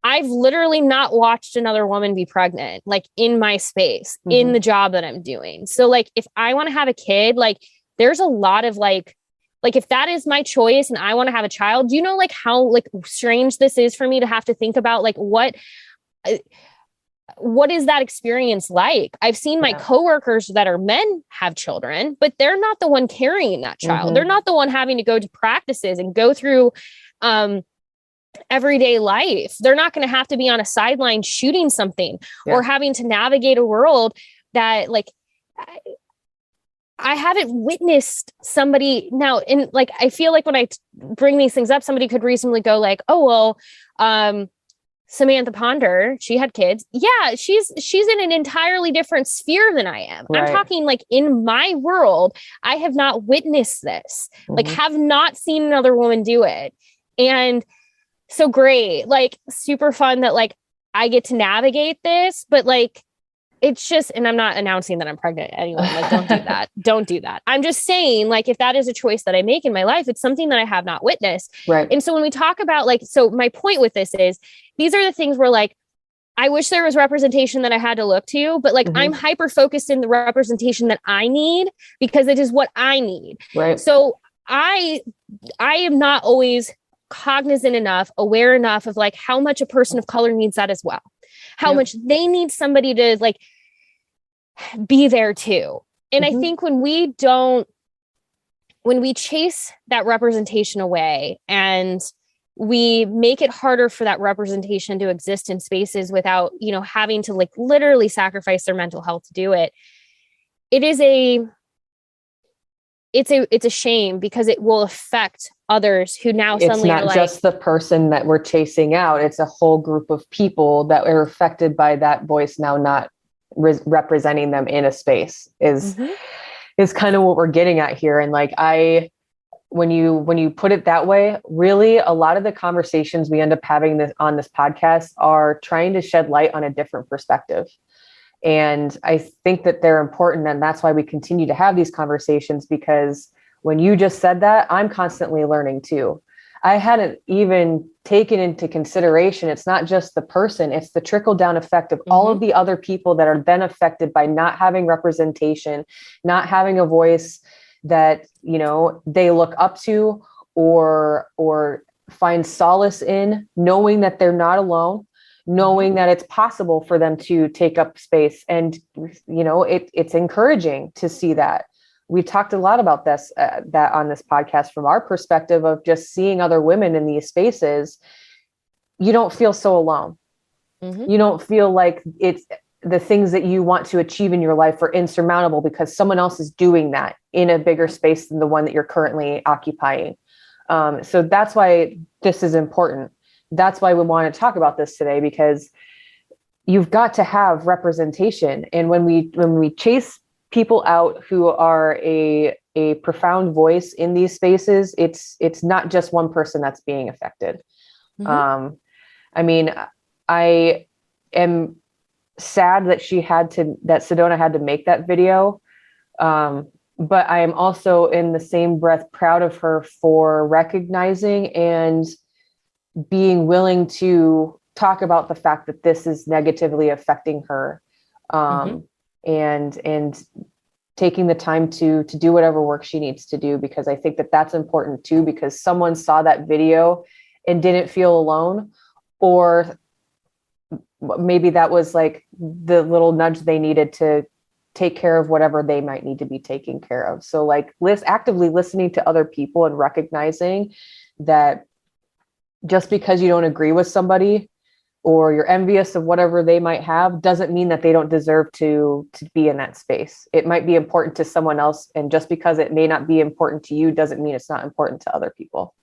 I've literally not watched another woman be pregnant, like in my space, in the job that I'm doing. So like, if I want to have a kid, like there's a lot of like if that is my choice and I want to have a child, do you know like how like strange this is for me to have to think about like what is that experience like? I've seen my coworkers that are men have children, but they're not the one carrying that child. They're not the one having to go to practices and go through everyday life. They're not going to have to be on a sideline shooting something or having to navigate a world that like I haven't witnessed somebody now. And like, I feel like when I bring these things up, somebody could reasonably go like, oh, well, Samantha Ponder, she had kids. Yeah, she's in an entirely different sphere than I am. Right. I'm talking like in my world, I have not witnessed this, like have not seen another woman do it. And so great, like super fun that like I get to navigate this, but like, it's just, and I'm not announcing that I'm pregnant anyway. Like, don't do that. Don't do that. I'm just saying, like, if that is a choice that I make in my life, it's something that I have not witnessed. Right. And so when we talk about like, so my point with this is, these are the things where like, I wish there was representation that I had to look to, but like, I'm hyper focused in the representation that I need because it is what I need. Right. So I am not always cognizant enough, aware enough of like how much a person of color needs that as well. How much they need somebody to like be there too. And I think when we chase that representation away and we make it harder for that representation to exist in spaces without, having to like literally sacrifice their mental health to do it, it's a shame because it will affect others who now suddenly it's not just the person that we're chasing out. It's a whole group of people that are affected by that voice now not representing them in a space is kind of what we're getting at here. And like, when you put it that way, really a lot of the conversations we end up having on this podcast are trying to shed light on a different perspective. And I think that they're important. And that's why we continue to have these conversations, because when you just said that, I'm constantly learning too. I hadn't even taken into consideration, it's not just the person, it's the trickle down effect of all of the other people that are then affected by not having representation, not having a voice that, they look up to or find solace in, knowing that they're not alone, knowing that it's possible for them to take up space. And, it's encouraging to see that. We've talked a lot about that on this podcast from our perspective of just seeing other women in these spaces. You don't feel so alone. You don't feel like the things that you want to achieve in your life are insurmountable because someone else is doing that in a bigger space than the one that you're currently occupying. So that's why this is important. That's why we want to talk about this today, because you've got to have representation. And when we chase people out who are a profound voice in these spaces, it's not just one person that's being affected. Mm-hmm. I mean, I am sad that Sedona had to make that video. But I am also in the same breath proud of her for recognizing and being willing to talk about the fact that this is negatively affecting her, and taking the time to do whatever work she needs to do, because I think that that's important too, because someone saw that video and didn't feel alone, or maybe that was like the little nudge they needed to take care of whatever they might need to be taken care of. So like actively listening to other people and recognizing that just because you don't agree with somebody or you're envious of whatever they might have doesn't mean that they don't deserve to be in that space. It might be important to someone else. And just because it may not be important to you doesn't mean it's not important to other people.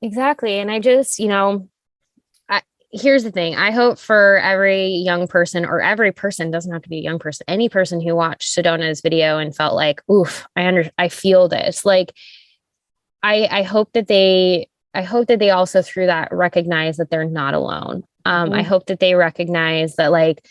Exactly. And I just, here's the thing. I hope for every young person, or every person, doesn't have to be a young person, any person who watched Sedona's video and felt like, oof, I feel this. Like, I hope that they also through that recognize that they're not alone. I hope that they recognize that like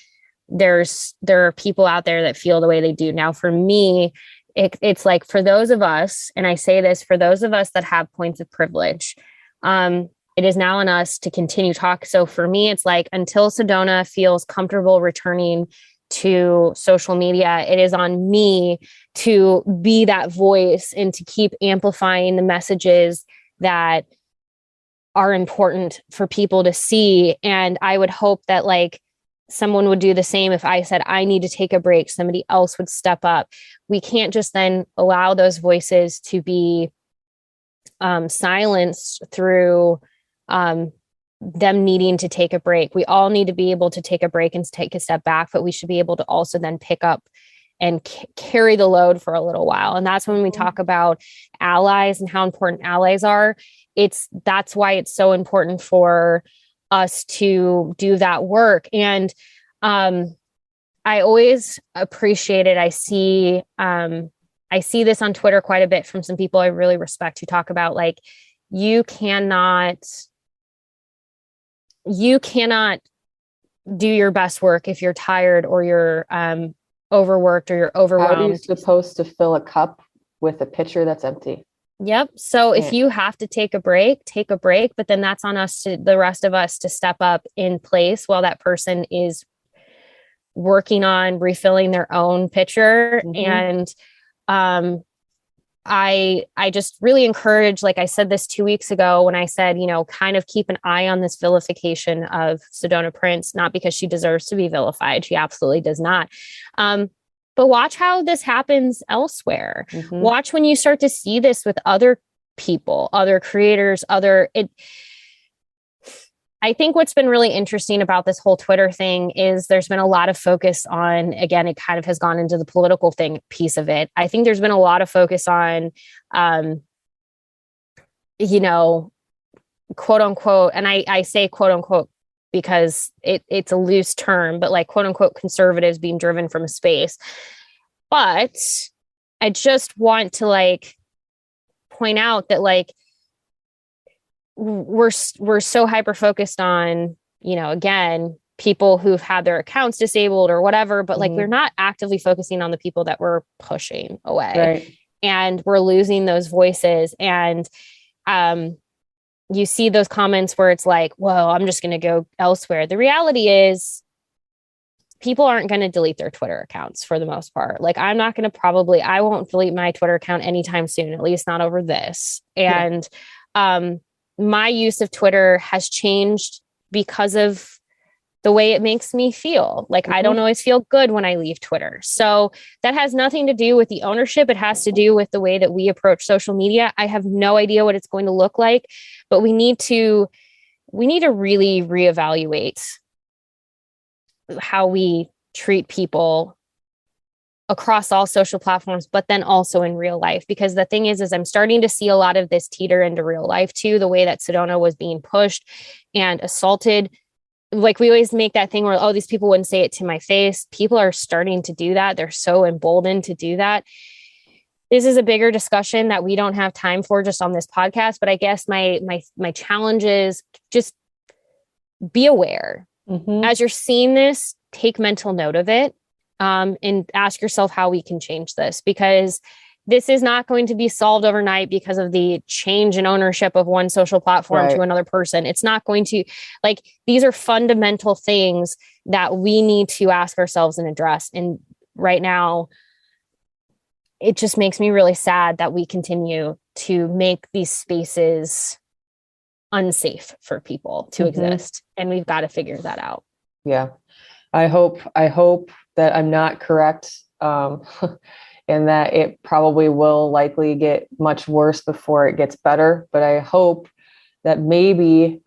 there are people out there that feel the way they do. Now, for me, it's like, for those of us, and I say this for those of us that have points of privilege, it is now on us to continue talk. So for me, it's like, until Sedona feels comfortable returning to social media, it is on me to be that voice and to keep amplifying the messages that are important for people to see. And I would hope that like someone would do the same. If I said, I need to take a break, somebody else would step up. We can't just then allow those voices to be silenced through them needing to take a break. We all need to be able to take a break and take a step back, but we should be able to also then pick up and carry the load for a little while. And that's when we talk about allies and how important allies are. That's why it's so important for us to do that work. And I always appreciate it. I see this on Twitter quite a bit from some people I really respect, who talk about like, you cannot do your best work if you're tired or you're overworked or you're overwhelmed. How are you supposed to fill a cup with a pitcher that's empty? Yep. So if you have to take a break, but then that's on us, the rest of us, to step up in place while that person is working on refilling their own pitcher. And I just really encourage, like I said this 2 weeks ago when I said, kind of keep an eye on this vilification of Sedona Prince, not because she deserves to be vilified. She absolutely does not. But watch how this happens elsewhere. Watch when you start to see this with other people, other creators, I think what's been really interesting about this whole Twitter thing is there's been a lot of focus on, again, it kind of has gone into the political piece of it. I think there's been a lot of focus on, quote unquote, and I say quote unquote because it's a loose term, but like quote unquote conservatives being driven from a space. But I just want to like point out that like we're so hyper focused on, again, people who've had their accounts disabled or whatever, but like we're not actively focusing on the people that we're pushing away. Right. And we're losing those voices. And you see those comments where it's like, well, I'm just going to go elsewhere. The reality is people aren't going to delete their Twitter accounts for the most part. Like I won't delete my Twitter account anytime soon, at least not over this. And my use of Twitter has changed because of the way it makes me feel. Like I don't always feel good when I leave Twitter. So that has nothing to do with the ownership. It has to do with the way that we approach social media. I have no idea what it's going to look like, but we need to really reevaluate how we treat people across all social platforms, but then also in real life. Because the thing is I'm starting to see a lot of this teeter into real life too, the way that Sedona was being pushed and assaulted. Like we always make that thing where, oh, these people wouldn't say it to my face. People are starting to do that. They're so emboldened to do that. This is a bigger discussion that we don't have time for just on this podcast. But I guess my challenge is just be aware. As you're seeing this, take mental note of it. And ask yourself how we can change this, because this is not going to be solved overnight because of the change in ownership of one social platform to another person. It's not going to, like, these are fundamental things that we need to ask ourselves and address. And right now, it just makes me really sad that we continue to make these spaces unsafe for people to exist. And we've got to figure that out. Yeah. I hope that I'm not correct, and that it probably will likely get much worse before it gets better. But I hope that maybe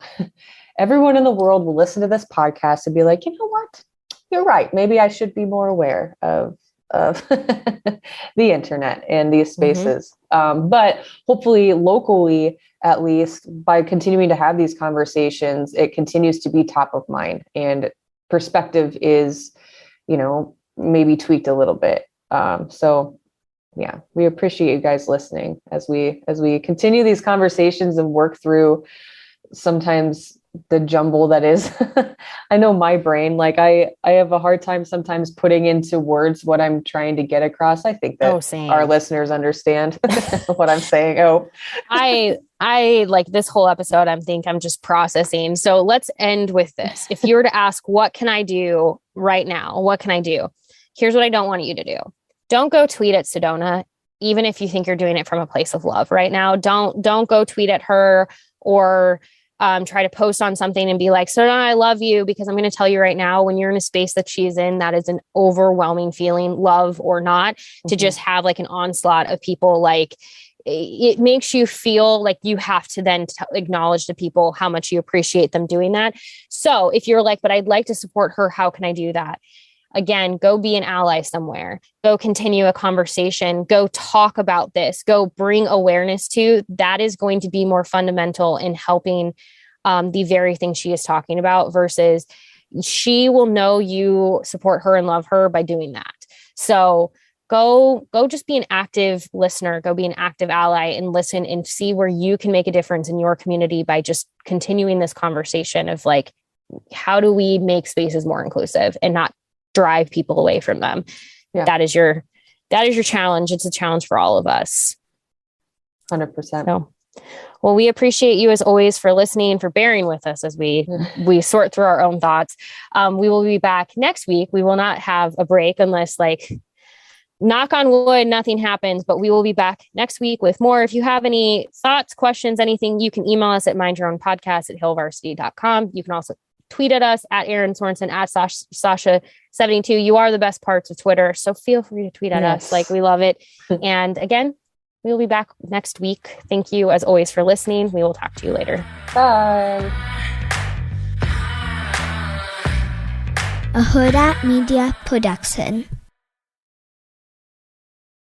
everyone in the world will listen to this podcast and be like, you know what? You're right. Maybe I should be more aware of the internet and these spaces. But hopefully locally, at least by continuing to have these conversations, it continues to be top of mind, and perspective is, maybe tweaked a little bit. So yeah, we appreciate you guys listening as we continue these conversations and work through sometimes the jumble that is, I know my brain, like I have a hard time sometimes putting into words what I'm trying to get across. I think that our listeners understand what I'm saying. I like this whole episode, I'm just processing. So let's end with this. If you were to ask, what can I do right now? What can I do? Here's what I don't want you to do. Don't go tweet at Sedona, even if you think you're doing it from a place of love right now. Don't go tweet at her or try to post on something and be like, Sedona, I love you, because I'm going to tell you right now, when you're in a space that she's in, that is an overwhelming feeling, love or not, to just have like an onslaught of people. Like, it makes you feel like you have to then acknowledge to people how much you appreciate them doing that. So if you're like, but I'd like to support her, how can I do that? Again, go be an ally somewhere, go continue a conversation, go talk about this, go bring awareness to that. Is going to be more fundamental in helping the very thing she is talking about, versus she will know you support her and love her by doing that. So go just be an active listener, go be an active ally and listen and see where you can make a difference in your community by just continuing this conversation of like, how do we make spaces more inclusive and not drive people away from them? Yeah. That is your challenge. It's a challenge for all of us. 100%. So, well, we appreciate you as always for listening and for bearing with us as we sort through our own thoughts. We will be back next week. We will not have a break unless, like, knock on wood, nothing happens, but we will be back next week with more. If you have any thoughts, questions, anything, you can email us at mindyourownpodcast@hillvarsity.com. You can also tweet at us at Erin Sorensen, at Sasha72. You are the best parts of Twitter, so feel free to tweet at us. Like, we love it. And again, we will be back next week. Thank you as always for listening. We will talk to you later. Bye. A Huda Media Production.